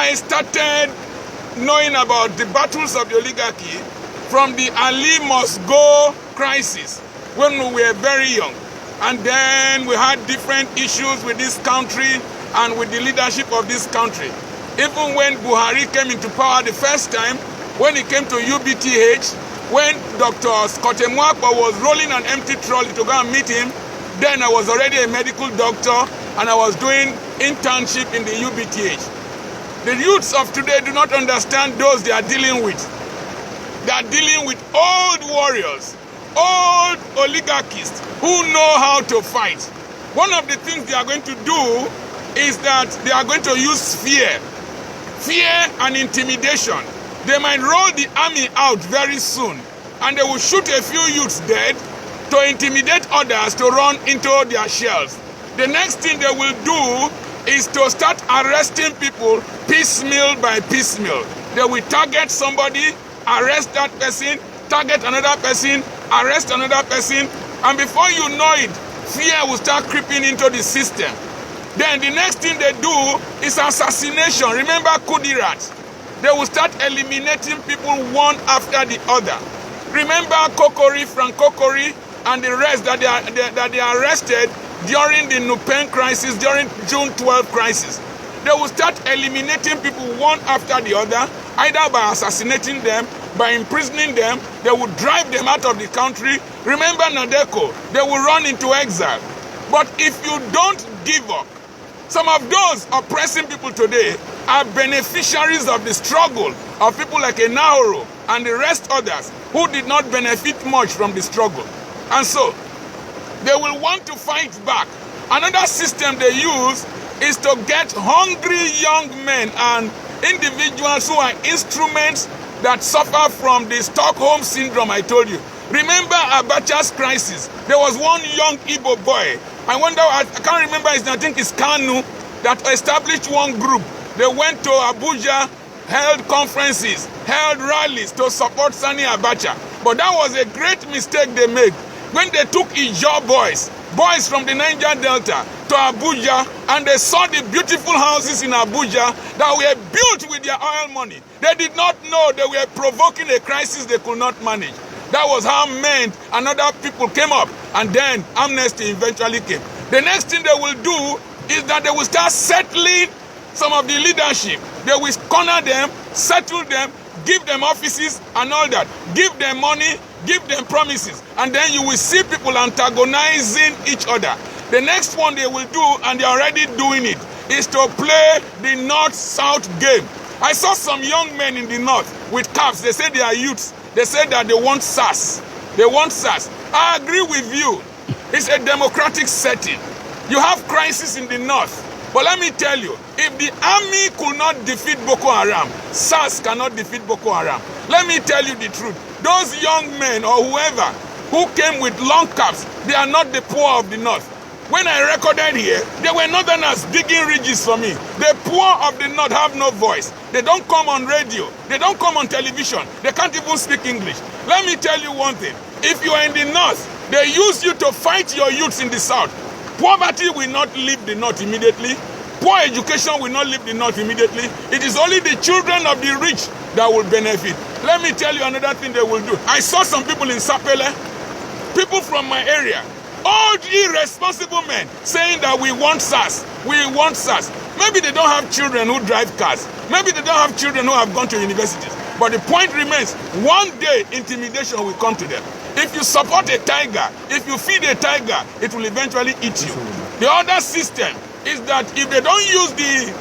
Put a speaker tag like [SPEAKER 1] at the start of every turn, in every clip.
[SPEAKER 1] I started knowing about the battles of the oligarchy from the Ali must go crisis when we were very young. And then we had different issues with this country and with the leadership of this country. Even when Buhari came into power the first time, when he came to UBTH, when Dr. Scott Mwakwa was rolling an empty trolley to go and meet him, then I was already a medical doctor and I was doing internship in the UBTH. The youths of today do not understand those they are dealing with. They are dealing with old warriors, old oligarchists who know how to fight. One of the things they are going to do is that they are going to use fear and intimidation. They might roll the army out very soon and they will shoot a few youths dead to intimidate others to run into their shells. The next thing they will do is to start arresting people piecemeal by piecemeal. They will target somebody, arrest that person, target another person, arrest another person, and before you know it, fear will start creeping into the system. Then the next thing they do is assassination. Remember Kudirat? They will start eliminating people one after the other. Remember Kokori, Frank Kokori, and the rest that they arrested during the Nupen crisis, during June 12 crisis. They will start eliminating people one after the other, either by assassinating them, by imprisoning them. They will drive them out of the country. Remember Nadeko, they will run into exile. But if you don't give up, some of those oppressing people today are beneficiaries of the struggle of people like Enahoro and the rest others who did not benefit much from the struggle. And so, they will want to fight back. Another system they use is to get hungry young men and individuals who are instruments that suffer from the Stockholm syndrome I told you. Remember Abacha's crisis? There was one young Igbo boy. I can't remember his name, I think it's Kanu, that established one group. They went to Abuja, held conferences, held rallies to support Sani Abacha. But that was a great mistake they made. When they took Ijaw boys from the Niger Delta to Abuja, and they saw the beautiful houses in Abuja that were built with their oil money, they did not know they were provoking a crisis they could not manage. That was how men and other people came up, and then amnesty eventually came. The next thing they will do is that they will start settling some of the leadership. They will corner them, settle them, give them offices and all that. Give them money, give them promises, and then you will see people antagonizing each other. The next one they will do, and they're already doing it, is to play the North-South game. I saw some young men in the North with caps. They say they are youths. They say that they want SAS. They want SAS. I agree with you. It's a democratic setting. You have crisis in the North. But let me tell you, if the army could not defeat Boko Haram, SAS cannot defeat Boko Haram. Let me tell you the truth. Those young men or whoever who came with long caps, they are not the poor of the North. When I recorded here, they were northerners digging ridges for me. The poor of the North have no voice. They don't come on radio. They don't come on television. They can't even speak English. Let me tell you one thing. If you are in the North, they use you to fight your youths in the South. Poverty will not leave the North immediately. Poor education will not leave the North immediately. It is only the children of the rich that will benefit. Let me tell you another thing they will do. I saw some people in Sapele, people from my area, old irresponsible men saying that we want SAS, we want SAS. Maybe they don't have children who drive cars. Maybe they don't have children who have gone to universities. But the point remains, one day intimidation will come to them. If you support a tiger, if you feed a tiger, it will eventually eat you. The other system is that if they don't use the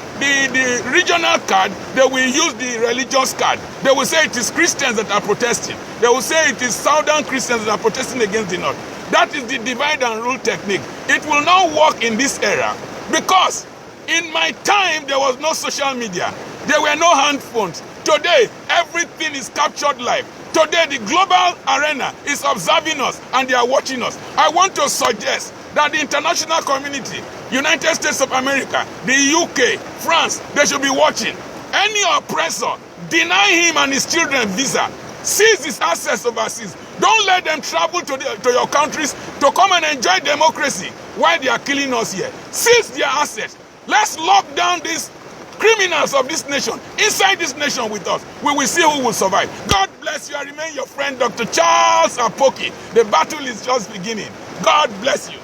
[SPEAKER 1] regional card, they will use the religious card. They will say it is Christians that are protesting. They will say it is Southern Christians that are protesting against the North. That is the divide and rule technique. It will not work in this era because in my time there was no social media. There were no hand phones. Today, everything is captured live. Today, the global arena is observing us and they are watching us. I want to suggest that the international community, United States of America, the UK, France, they should be watching. Any oppressor, deny him and his children visa. Seize his assets overseas. Don't let them travel to your countries to come and enjoy democracy while they are killing us here. Seize their assets. Let's lock down this criminals of this nation, inside this nation with us. We will see who will survive. God bless you. I remain your friend, Dr. Charles Apoki. The battle is just beginning. God bless you.